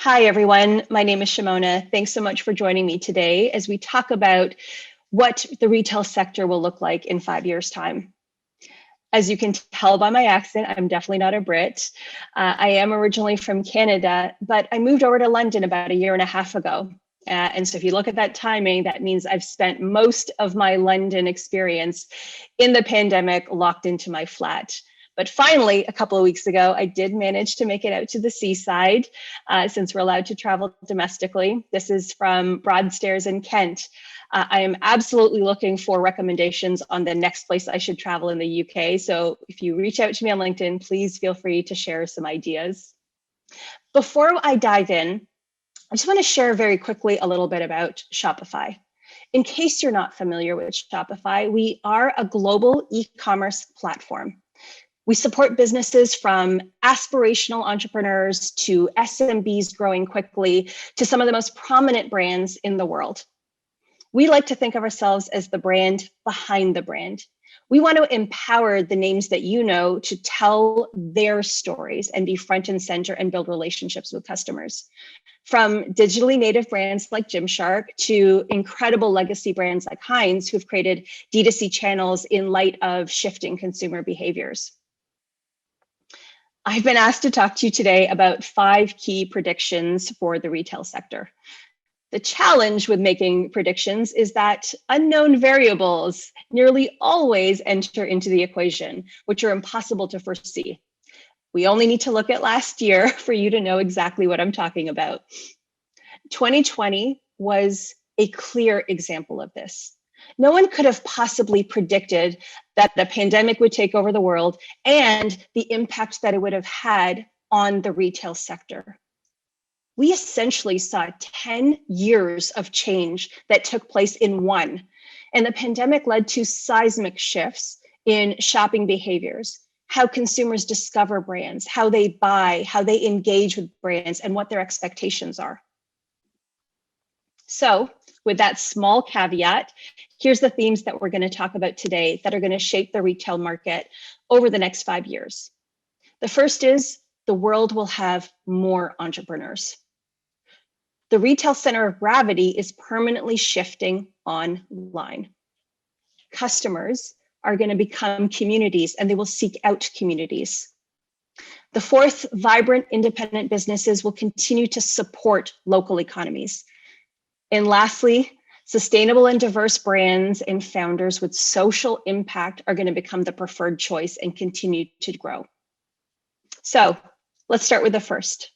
Hi, everyone. My name is Shimona. Thanks so much for joining me today as we talk about what the retail sector will look like in 5 years' time. As you can tell by my accent, I'm definitely not a Brit. I am originally from Canada, but I moved over to London about a year and a half ago. And so if you look at that timing, that means I've spent most of my London experience in the pandemic locked into my flat. But finally, a couple of weeks ago, I did manage to make it out to the seaside since we're allowed to travel domestically. This is from Broadstairs in Kent. I am absolutely looking for recommendations on the next place I should travel in the UK. So if you reach out to me on LinkedIn, please feel free to share some ideas. Before I dive in, I just want to share very quickly a little bit about Shopify. In case you're not familiar with Shopify, we are a global e-commerce platform. We support businesses from aspirational entrepreneurs to SMBs growing quickly to some of the most prominent brands in the world. We like to think of ourselves as the brand behind the brand. We want to empower the names that you know to tell their stories and be front and center and build relationships with customers. From digitally native brands like Gymshark to incredible legacy brands like Heinz, who've created D2C channels in light of shifting consumer behaviors. I've been asked to talk to you today about 5 key predictions for the retail sector. The challenge with making predictions is that unknown variables nearly always enter into the equation, which are impossible to foresee. We only need to look at last year for you to know exactly what I'm talking about. 2020 was a clear example of this. No one could have possibly predicted that the pandemic would take over the world and the impact that it would have had on the retail sector. We essentially saw 10 years of change that took place in one. And the pandemic led to seismic shifts in shopping behaviors, how consumers discover brands, how they buy, how they engage with brands, and what their expectations are. So, with that small caveat, here's the themes that we're going to talk about today that are going to shape the retail market over the next 5 years. The first is the world will have more entrepreneurs. The retail center of gravity is permanently shifting online. Customers are going to become communities and they will seek out communities. The fourth, vibrant independent businesses will continue to support local economies. And lastly, sustainable and diverse brands and founders with social impact are going to become the preferred choice and continue to grow. So let's start with the first.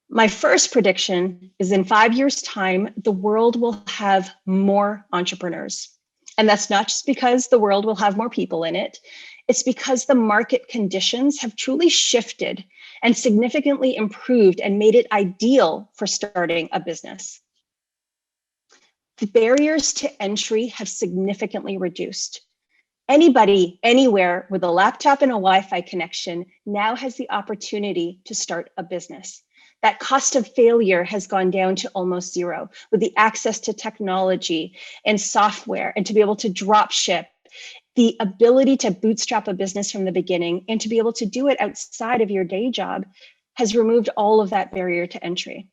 My first prediction is in 5 years' time, the world will have more entrepreneurs. And that's not just because the world will have more people in it. It's because the market conditions have truly shifted and significantly improved and made it ideal for starting a business. The barriers to entry have significantly reduced. Anybody, anywhere with a laptop and a Wi-Fi connection now has the opportunity to start a business. That cost of failure has gone down to almost zero with the access to technology and software and to be able to drop ship, the ability to bootstrap a business from the beginning and to be able to do it outside of your day job has removed all of that barrier to entry.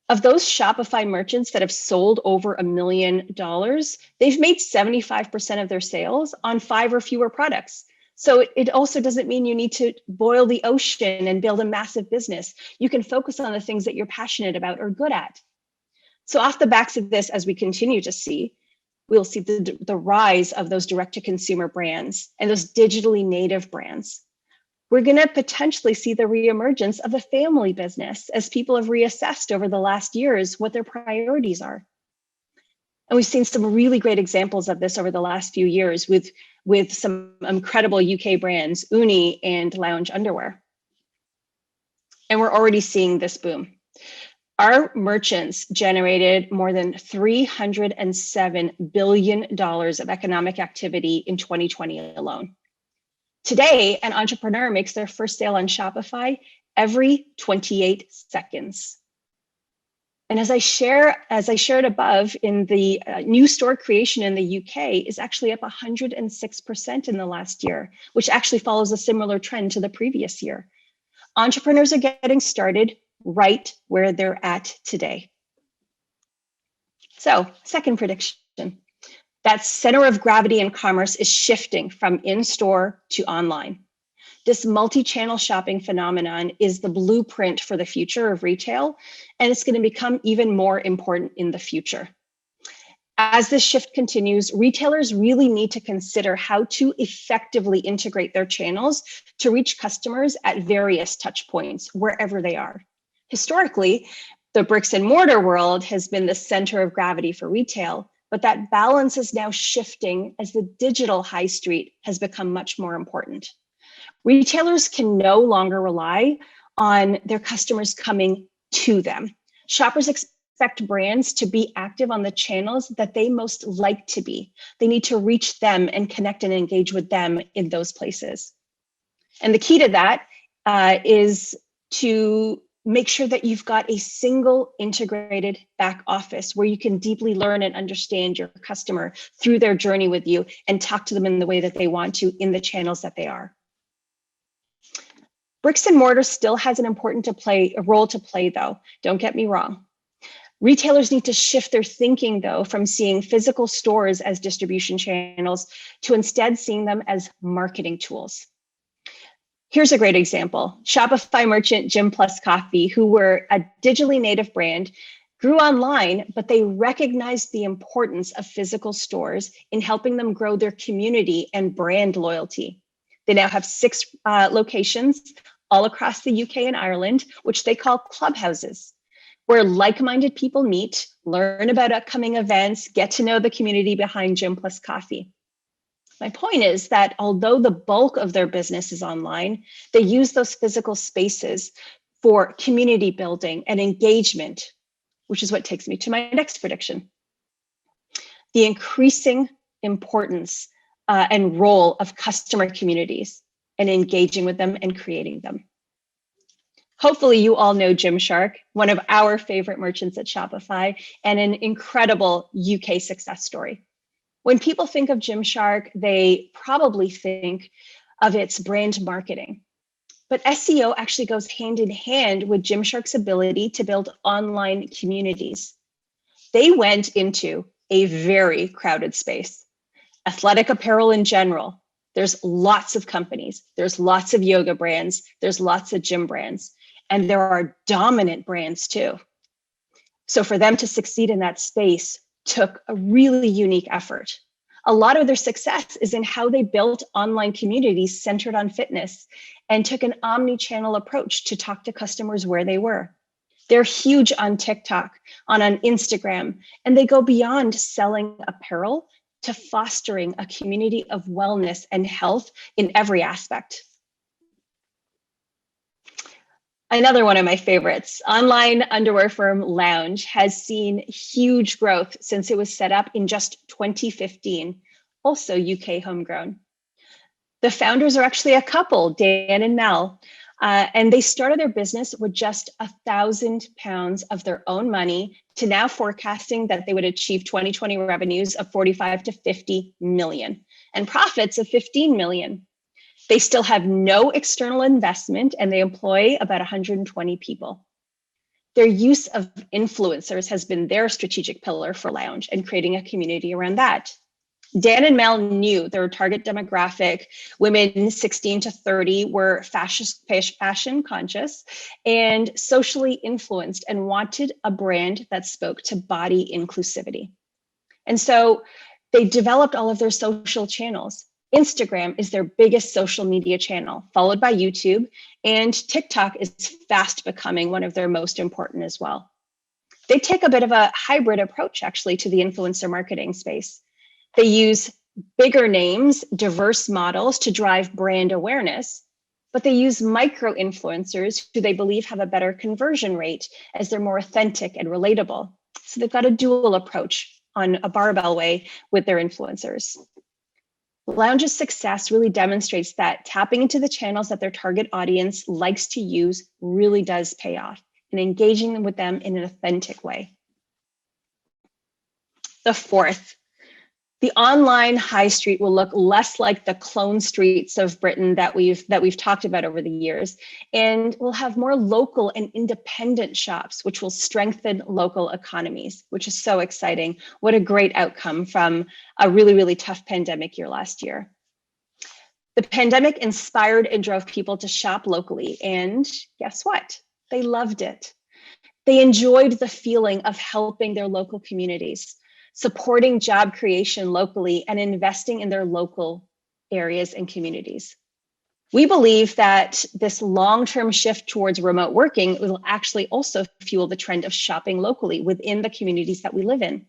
Of those Shopify merchants that have sold over $1 million, they've made 75% of their sales on 5 or fewer products. So it also doesn't mean you need to boil the ocean and build a massive business. You can focus on the things that you're passionate about or good at. So off the backs of this, as we continue to see, we'll see the rise of those direct-to-consumer brands and those digitally native brands. We're going to potentially see the reemergence of a family business as people have reassessed over the last years what their priorities are. And we've seen some really great examples of this over the last few years with some incredible UK brands, Uni and Lounge Underwear. And we're already seeing this boom. Our merchants generated more than $307 billion of economic activity in 2020 alone. Today, an entrepreneur makes their first sale on Shopify every 28 seconds. And as I shared above, in the new store creation in the UK is actually up 106% in the last year, which actually follows a similar trend to the previous year. Entrepreneurs are getting started right where they're at today. So, second prediction, that center of gravity in commerce is shifting from in-store to online. This multi-channel shopping phenomenon is the blueprint for the future of retail, and it's going to become even more important in the future. As this shift continues, retailers really need to consider how to effectively integrate their channels to reach customers at various touch points, wherever they are. Historically, the bricks and mortar world has been the center of gravity for retail, but that balance is now shifting as the digital high street has become much more important. Retailers can no longer rely on their customers coming to them. Shoppers expect brands to be active on the channels that they most like to be. They need to reach them and connect and engage with them in those places. And the key to that is to make sure that you've got a single integrated back office where you can deeply learn and understand your customer through their journey with you and talk to them in the way that they want to in the channels that they are. Bricks and mortar still has an important role to play, though. Don't get me wrong. Retailers need to shift their thinking, though, from seeing physical stores as distribution channels to instead seeing them as marketing tools. Here's a great example. Shopify merchant Gym Plus Coffee, who were a digitally native brand, grew online, but they recognized the importance of physical stores in helping them grow their community and brand loyalty. They now have 6 locations all across the UK and Ireland, which they call clubhouses, where like-minded people meet, learn about upcoming events, get to know the community behind Gym Plus Coffee. My point is that although the bulk of their business is online, they use those physical spaces for community building and engagement, which is what takes me to my next prediction. The increasing importance and role of customer communities and engaging with them and creating them. Hopefully you all know Gymshark, one of our favorite merchants at Shopify and an incredible UK success story. When people think of Gymshark, they probably think of its brand marketing. But SEO actually goes hand in hand with Gymshark's ability to build online communities. They went into a very crowded space. Athletic apparel in general, there's lots of companies, there's lots of yoga brands, there's lots of gym brands, and there are dominant brands too. So for them to succeed in that space took a really unique effort. A lot of their success is in how they built online communities centered on fitness and took an omni-channel approach to talk to customers where they were. They're huge on TikTok, on Instagram, and they go beyond selling apparel to fostering a community of wellness and health in every aspect. Another one of my favorites, online underwear firm Lounge has seen huge growth since it was set up in just 2015, also UK homegrown. The founders are actually a couple, Dan and Mel, and they started their business with just £1,000 of their own money to now forecasting that they would achieve 2020 revenues of 45 to 50 million and profits of 15 million. They still have no external investment and they employ about 120 people. Their use of influencers has been their strategic pillar for Lounge and creating a community around that. Dan and Mel knew their target demographic, women 16 to 30, were fashion conscious and socially influenced and wanted a brand that spoke to body inclusivity. And so they developed all of their social channels. Instagram is their biggest social media channel, followed by YouTube, and TikTok is fast becoming one of their most important as well. They take a bit of a hybrid approach actually to the influencer marketing space. They use bigger names, diverse models to drive brand awareness, but they use micro influencers who they believe have a better conversion rate as they're more authentic and relatable. So they've got a dual approach on a barbell way with their influencers. Lounge's success really demonstrates that tapping into the channels that their target audience likes to use really does pay off and engaging with them in an authentic way. The fourth, The online high street will look less like the clone streets of Britain that we've talked about over the years, and we'll have more local and independent shops, which will strengthen local economies, which is so exciting. What a great outcome from a really, really tough pandemic year last year. The pandemic inspired and drove people to shop locally, and guess what? They loved it. They enjoyed the feeling of helping their local communities, supporting job creation locally, and investing in their local areas and communities. We believe that this long-term shift towards remote working will actually also fuel the trend of shopping locally within the communities that we live in.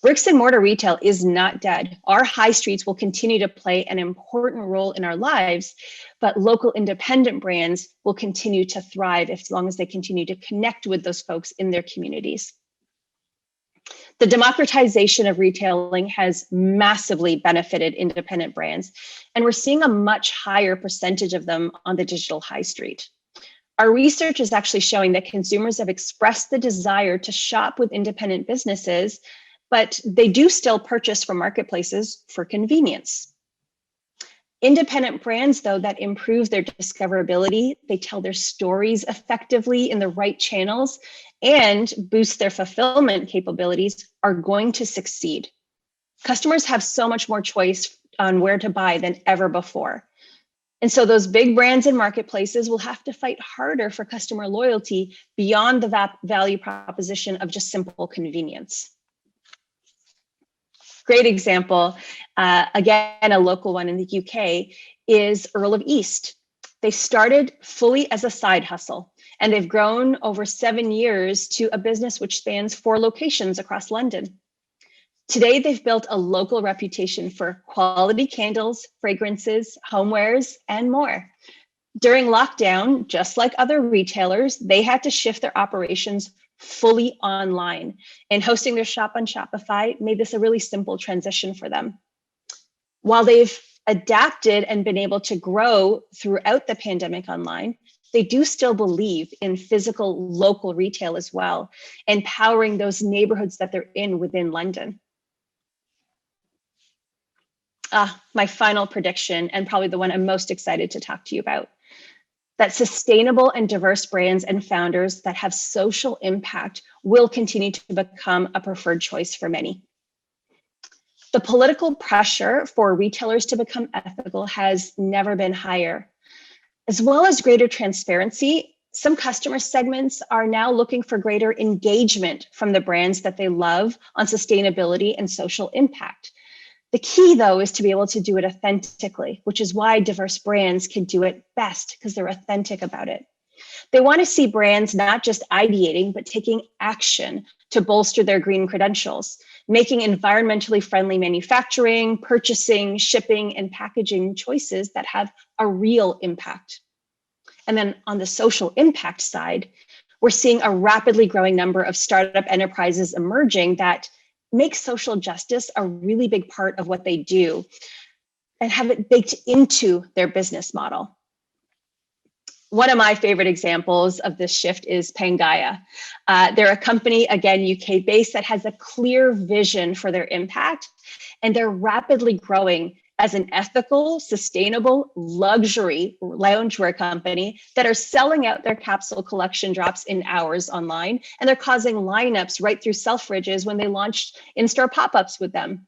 Bricks and mortar retail is not dead. Our high streets will continue to play an important role in our lives, but local independent brands will continue to thrive as long as they continue to connect with those folks in their communities. The democratization of retailing has massively benefited independent brands, and we're seeing a much higher percentage of them on the digital high street. Our research is actually showing that consumers have expressed the desire to shop with independent businesses, but they do still purchase from marketplaces for convenience. Independent brands, though, that improve their discoverability, they tell their stories effectively in the right channels, and boost their fulfillment capabilities, are going to succeed. Customers have so much more choice on where to buy than ever before. And so those big brands and marketplaces will have to fight harder for customer loyalty beyond the value proposition of just simple convenience. Great example, again, a local one in the UK, is Earl of East. They started fully as a side hustle, and they've grown over 7 years to a business which spans 4 locations across London. Today, they've built a local reputation for quality candles, fragrances, homewares, and more. During lockdown, just like other retailers, they had to shift their operations fully online, and hosting their shop on Shopify made this a really simple transition for them. While they've adapted and been able to grow throughout the pandemic online, they do still believe in physical local retail as well, and powering those neighborhoods that they're in within London. My final prediction, and probably the one I'm most excited to talk to you about, that sustainable and diverse brands and founders that have social impact will continue to become a preferred choice for many. The political pressure for retailers to become ethical has never been higher. As well as greater transparency, some customer segments are now looking for greater engagement from the brands that they love on sustainability and social impact. The key, though, is to be able to do it authentically, which is why diverse brands can do it best, because they're authentic about it. They want to see brands not just ideating, but taking action to bolster their green credentials, making environmentally friendly manufacturing, purchasing, shipping, and packaging choices that have a real impact. And then on the social impact side, we're seeing a rapidly growing number of startup enterprises emerging that make social justice a really big part of what they do and have it baked into their business model. One of my favorite examples of this shift is Pangaia. They're a company, again, UK based, that has a clear vision for their impact, and they're rapidly growing as an ethical, sustainable luxury loungewear company that are selling out their capsule collection drops in hours online, and they're causing lineups right through Selfridges when they launched in-store pop-ups with them.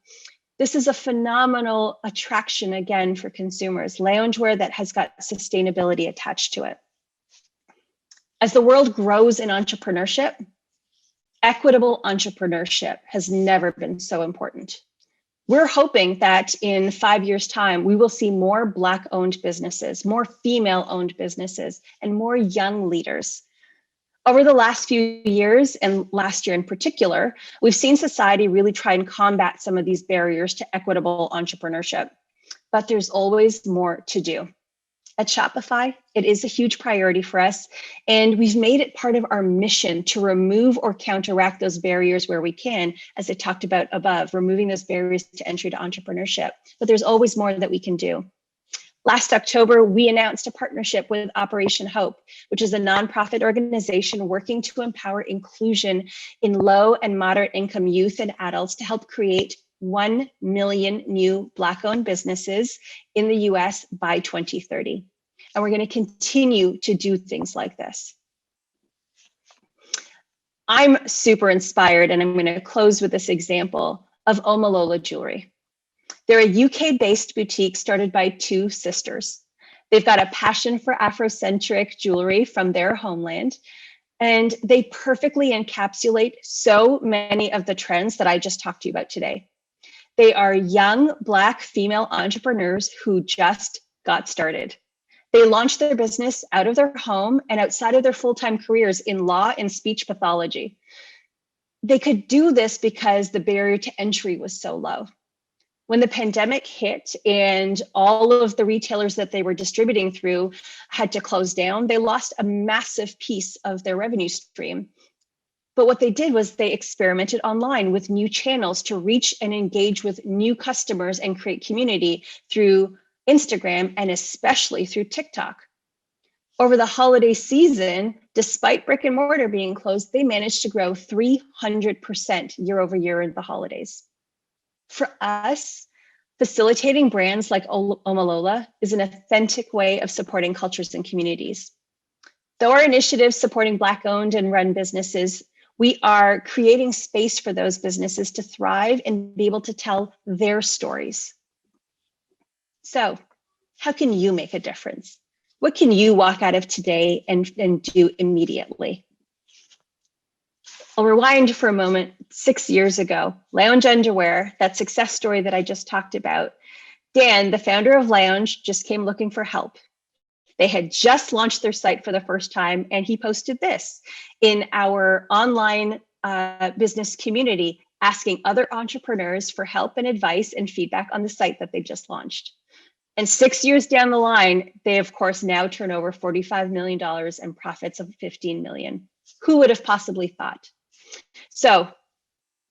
This is a phenomenal attraction, again, for consumers, loungewear that has got sustainability attached to it. As the world grows in entrepreneurship, equitable entrepreneurship has never been so important. We're hoping that in 5 years' time, we will see more Black-owned businesses, more female-owned businesses, and more young leaders. Over the last few years, and last year in particular, we've seen society really try and combat some of these barriers to equitable entrepreneurship, but there's always more to do. At Shopify, it is a huge priority for us, and we've made it part of our mission to remove or counteract those barriers where we can, as I talked about above, removing those barriers to entry to entrepreneurship. But there's always more that we can do. Last October, we announced a partnership with Operation Hope, which is a nonprofit organization working to empower inclusion in low and moderate income youth and adults to help create 1 million new Black-owned businesses in the US by 2030. And we're going to continue to do things like this. I'm super inspired, and I'm going to close with this example of Omalola Jewelry. They're a UK-based boutique started by two sisters. They've got a passion for Afrocentric jewelry from their homeland, and they perfectly encapsulate so many of the trends that I just talked to you about today. They are young Black female entrepreneurs who just got started. They launched their business out of their home and outside of their full-time careers in law and speech pathology. They could do this because the barrier to entry was so low. When the pandemic hit and all of the retailers that they were distributing through had to close down, they lost a massive piece of their revenue stream. But what they did was they experimented online with new channels to reach and engage with new customers and create community through Instagram and especially through TikTok. Over the holiday season, despite brick and mortar being closed, they managed to grow 300% year over year in the holidays. For us, facilitating brands like Omalola is an authentic way of supporting cultures and communities. Though our initiatives supporting Black-owned and run businesses, we are creating space for those businesses to thrive and be able to tell their stories. So, how can you make a difference? What can you walk out of today and do immediately? I'll rewind for a moment. 6 years ago, Lounge Underwear, that success story that I just talked about, Dan, the founder of Lounge, just came looking for help. They had just launched their site for the first time, and he posted this in our online business community, asking other entrepreneurs for help and advice and feedback on the site that they just launched. And 6 years down the line, they of course now turn over $45 million and profits of $15 million. Who would have possibly thought? So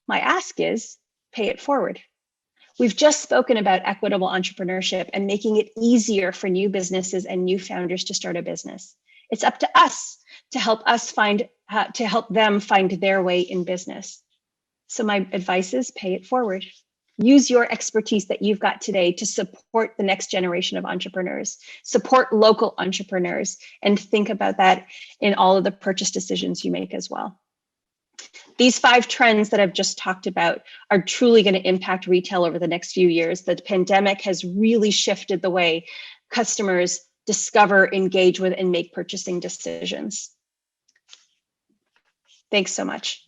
my ask is pay it forward. We've just spoken about equitable entrepreneurship and making it easier for new businesses and new founders to start a business. It's up to us to help them find their way in business. So my advice is pay it forward. Use your expertise that you've got today to support the next generation of entrepreneurs, support local entrepreneurs, and think about that in all of the purchase decisions you make as well. These 5 trends that I've just talked about are truly going to impact retail over the next few years. The pandemic has really shifted the way customers discover, engage with, and make purchasing decisions. Thanks so much.